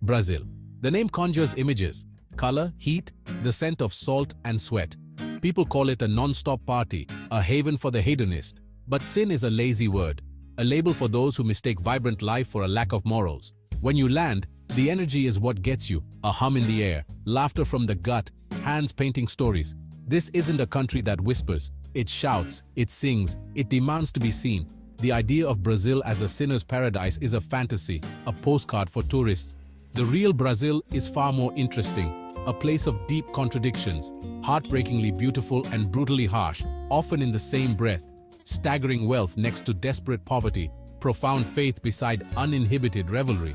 Brazil. The name conjures images: color, heat, the scent of salt and sweat. People call it a non-stop party, a haven for the hedonist. But sin is a lazy word, a label for those who mistake vibrant life for a lack of morals. When you land, the energy is what gets you: a hum in the air, laughter from the gut, hands painting stories. This isn't a country that whispers. It shouts, it sings, it demands to be seen. The idea of Brazil as a sinner's paradise is a fantasy, a postcard for tourists. The real Brazil is far more interesting, a place of deep contradictions, heartbreakingly beautiful and brutally harsh, often in the same breath. Staggering wealth next to desperate poverty, profound faith beside uninhibited revelry.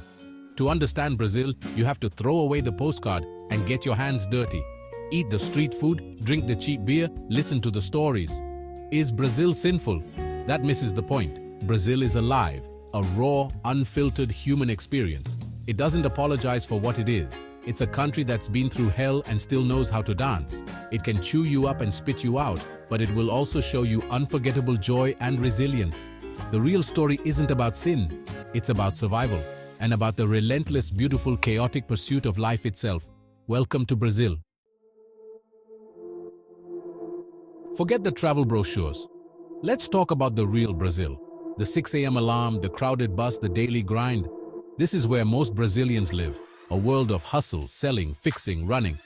To understand Brazil, you have to throw away the postcard and get your hands dirty. Eat the street food, drink the cheap beer, listen to the stories. Is Brazil sinful? That misses the point. Brazil is alive, a raw, unfiltered human experience. It doesn't apologize for what it is. It's a country that's been through hell and still knows how to dance. It can chew you up and spit you out, but it will also show you unforgettable joy and resilience. The real story isn't about sin, it's about survival, and about the relentless, beautiful, chaotic pursuit of life itself. Welcome to Brazil. Forget the travel brochures. Let's talk about the real Brazil. The 6 a.m. alarm, the crowded bus, the daily grind. This is where most Brazilians live, a world of hustle, selling, fixing, running.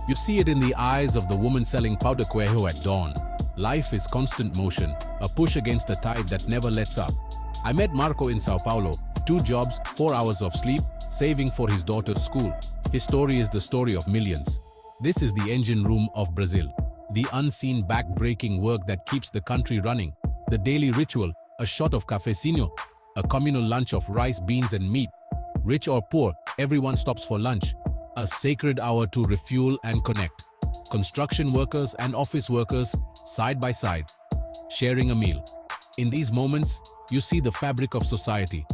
You see it in the eyes of the woman selling pão de queijo at dawn. Life is constant motion, a push against a tide that never lets up. I met Marco in Sao Paulo, 2 jobs, 4 hours of sleep, saving for his daughter's school. His story is the story of millions. This is the engine room of Brazil. The unseen back-breaking work that keeps the country running. The daily ritual, a shot of cafezinho, a communal lunch of rice, beans and meat. Rich or poor, everyone stops for lunch. A sacred hour to refuel and connect. Construction workers and office workers, side by side, sharing a meal. In these moments, you see the fabric of society.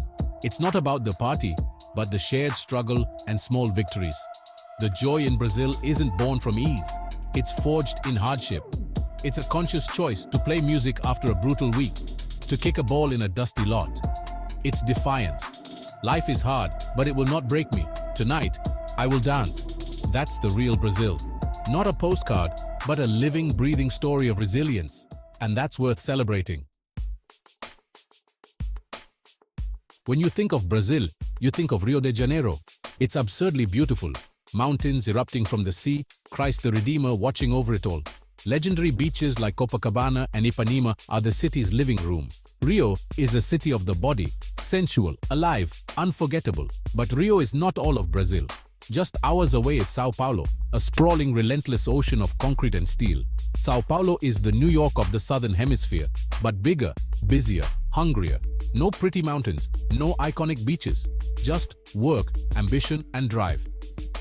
It's not about the party, but the shared struggle and small victories. The joy in Brazil isn't born from ease. It's forged in hardship. It's a conscious choice to play music after a brutal week, to kick a ball in a dusty lot. It's defiance. Life is hard, but it will not break me. Tonight, I will dance. That's the real Brazil. Not a postcard, but a living, breathing story of resilience. And that's worth celebrating. When you think of Brazil, you think of Rio de Janeiro. It's absurdly beautiful. Mountains erupting from the sea, Christ the Redeemer watching over it all. Legendary beaches like Copacabana and Ipanema are the city's living room. Rio is a city of the body, sensual, alive, unforgettable. But Rio is not all of Brazil. Just hours away is Sao Paulo, a sprawling, relentless ocean of concrete and steel. Sao Paulo is the New York of the Southern Hemisphere, but bigger, busier, hungrier. No pretty mountains, no iconic beaches, just work, ambition, and drive.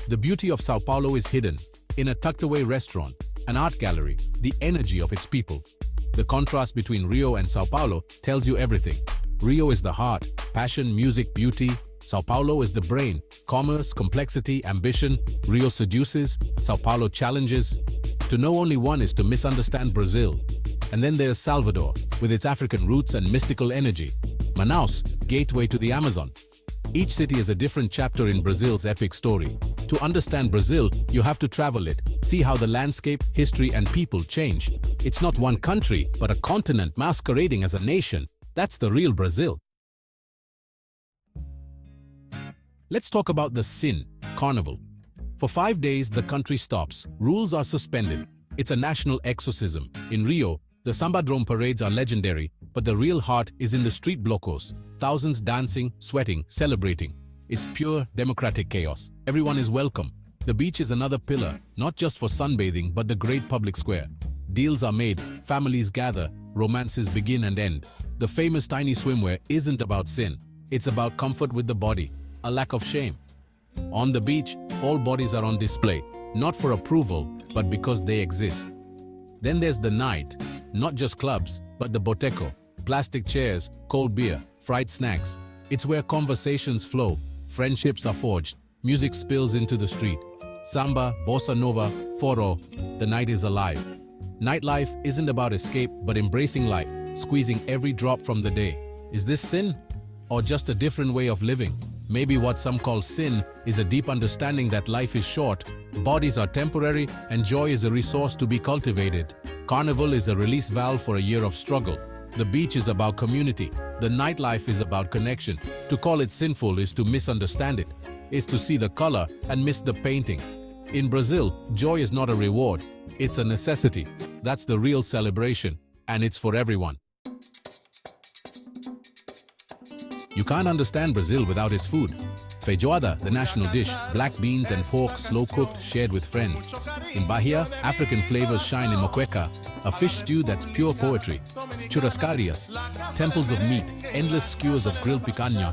The beauty of Sao Paulo is hidden in a tucked-away restaurant, an art gallery, the energy of its people. The contrast between Rio and Sao Paulo tells you everything. Rio is the heart, passion, music, beauty. Sao Paulo is the brain, commerce, complexity, ambition. Rio seduces, Sao Paulo challenges. To know only one is to misunderstand Brazil. And then there's Salvador, with its African roots and mystical energy. Manaus, gateway to the Amazon. Each city is a different chapter in Brazil's epic story. To understand Brazil, you have to travel it, see how the landscape, history, and people change. It's not one country, but a continent masquerading as a nation. That's the real Brazil. Let's talk about the Sin, Carnival. For 5 days, the country stops. Rules are suspended. It's a national exorcism. In Rio, the Sambadrome parades are legendary, but the real heart is in the street blocos. Thousands dancing, sweating, celebrating. It's pure, democratic chaos. Everyone is welcome. The beach is another pillar, not just for sunbathing, but the great public square. Deals are made, families gather, romances begin and end. The famous tiny swimwear isn't about sin. It's about comfort with the body, a lack of shame. On the beach, all bodies are on display, not for approval, but because they exist. Then there's the night, not just clubs, but the boteco, plastic chairs, cold beer, fried snacks. It's where conversations flow, friendships are forged, music spills into the street. Samba, bossa nova, forró, the night is alive. Nightlife isn't about escape, but embracing life, squeezing every drop from the day. Is this sin? Or just a different way of living? Maybe what some call sin is a deep understanding that life is short, bodies are temporary, and joy is a resource to be cultivated. Carnival is a release valve for a year of struggle. The beach is about community. The nightlife is about connection. To call it sinful is to misunderstand it, is to see the color and miss the painting. In Brazil, joy is not a reward, it's a necessity. That's the real celebration, and it's for everyone. You can't understand Brazil without its food. Feijoada, the national dish, black beans and pork slow-cooked, shared with friends. In Bahia, African flavors shine in moqueca, a fish stew that's pure poetry. Churrascarias, temples of meat, endless skewers of grilled picanha.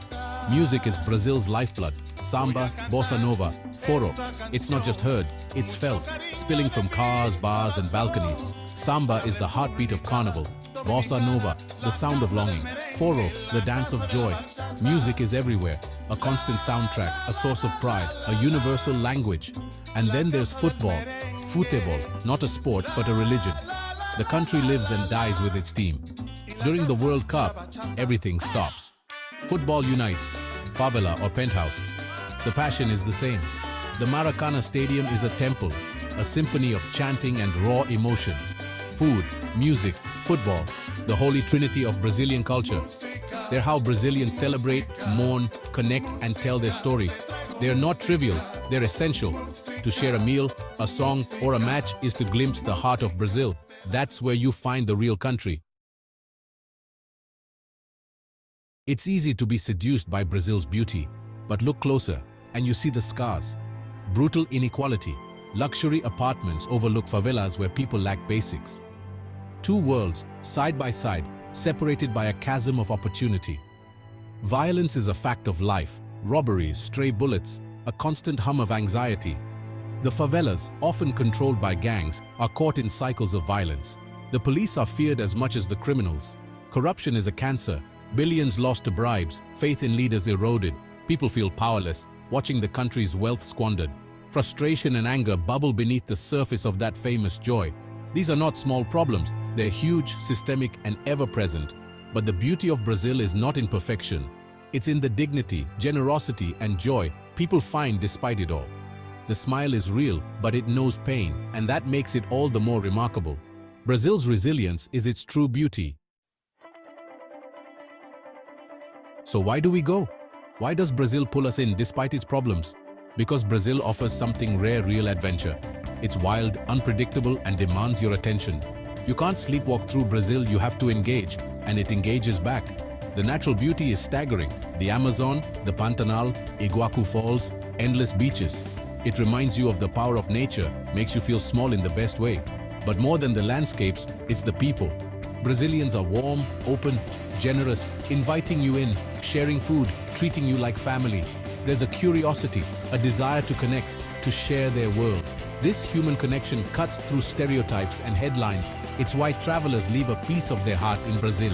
Music is Brazil's lifeblood. Samba, bossa nova, forró. It's not just heard, it's felt, spilling from cars, bars and balconies. Samba is the heartbeat of carnival. Bossa nova, the sound of longing. Forró, the dance of joy. Music is everywhere, a constant soundtrack, a source of pride, a universal language. And then there's football. Futebol, not a sport but a religion. The country lives and dies with its team. During the World Cup, everything stops. Football unites, favela or penthouse. The passion is the same. The Maracana Stadium is a temple, a symphony of chanting and raw emotion. Food, music, football, the holy trinity of Brazilian culture. They're how Brazilians celebrate, mourn, connect, and tell their story. They're not trivial, they're essential. To share a meal, a song, or a match is to glimpse the heart of Brazil. That's where you find the real country. It's easy to be seduced by Brazil's beauty, but look closer, and you see the scars. Brutal inequality, luxury apartments overlook favelas where people lack basics. Two worlds, side by side, separated by a chasm of opportunity. Violence is a fact of life. Robberies, stray bullets, a constant hum of anxiety. The favelas, often controlled by gangs, are caught in cycles of violence. The police are feared as much as the criminals. Corruption is a cancer. Billions lost to bribes, faith in leaders eroded. People feel powerless, watching the country's wealth squandered. Frustration and anger bubble beneath the surface of that famous joy. These are not small problems, they're huge, systemic, and ever-present. But the beauty of Brazil is not in perfection. It's in the dignity, generosity, and joy people find despite it all. The smile is real, but it knows pain, and that makes it all the more remarkable. Brazil's resilience is its true beauty. So why do we go? Why does Brazil pull us in despite its problems? Because Brazil offers something rare, real adventure. It's wild, unpredictable, and demands your attention. You can't sleepwalk through Brazil, you have to engage, and it engages back. The natural beauty is staggering. The Amazon, the Pantanal, Iguacu Falls, endless beaches. It reminds you of the power of nature, makes you feel small in the best way. But more than the landscapes, it's the people. Brazilians are warm, open, generous, inviting you in, sharing food, treating you like family. There's a curiosity, a desire to connect, to share their world. This human connection cuts through stereotypes and headlines. It's why travelers leave a piece of their heart in Brazil.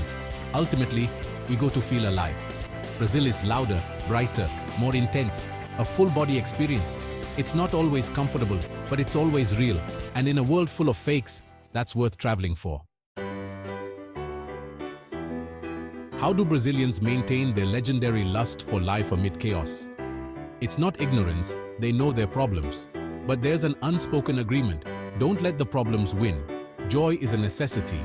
Ultimately, we go to feel alive. Brazil is louder, brighter, more intense, a full-body experience. It's not always comfortable, but it's always real. And in a world full of fakes, that's worth traveling for. How do Brazilians maintain their legendary lust for life amid chaos? It's not ignorance, they know their problems. But there's an unspoken agreement. Don't let the problems win. Joy is a necessity,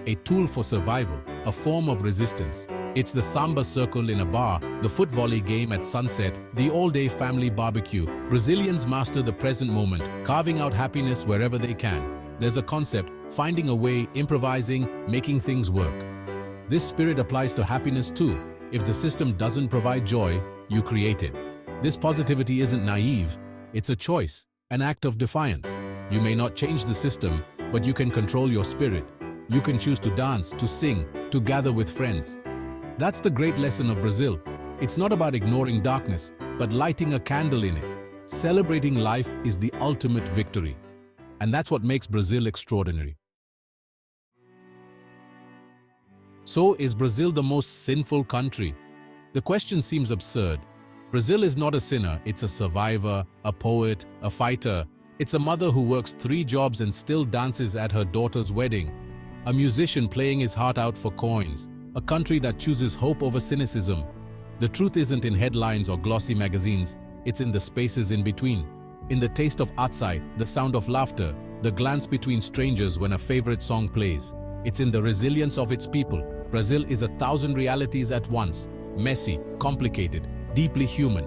a tool for survival, a form of resistance. It's the samba circle in a bar, the foot volley game at sunset, the all-day family barbecue. Brazilians master the present moment, carving out happiness wherever they can. There's a concept, finding a way, improvising, making things work. This spirit applies to happiness too. If the system doesn't provide joy, you create it. This positivity isn't naive, it's a choice, an act of defiance. You may not change the system, but you can control your spirit. You can choose to dance, to sing, to gather with friends. That's the great lesson of Brazil. It's not about ignoring darkness, but lighting a candle in it. Celebrating life is the ultimate victory. And that's what makes Brazil extraordinary. So, is Brazil the most sinful country? The question seems absurd. Brazil is not a sinner, it's a survivor, a poet, a fighter. It's a mother who works 3 jobs and still dances at her daughter's wedding. A musician playing his heart out for coins. A country that chooses hope over cynicism. The truth isn't in headlines or glossy magazines, it's in the spaces in between. In the taste of outside, the sound of laughter, the glance between strangers when a favorite song plays. It's in the resilience of its people. Brazil is 1,000 realities at once, messy, complicated, deeply human.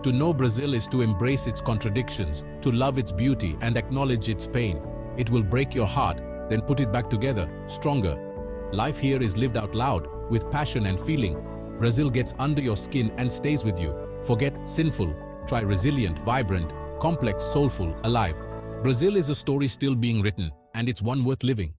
To know Brazil is to embrace its contradictions, to love its beauty and acknowledge its pain. It will break your heart, then put it back together, stronger. Life here is lived out loud, with passion and feeling. Brazil gets under your skin and stays with you. Forget sinful, try resilient, vibrant, complex, soulful, alive. Brazil is a story still being written, and it's one worth living.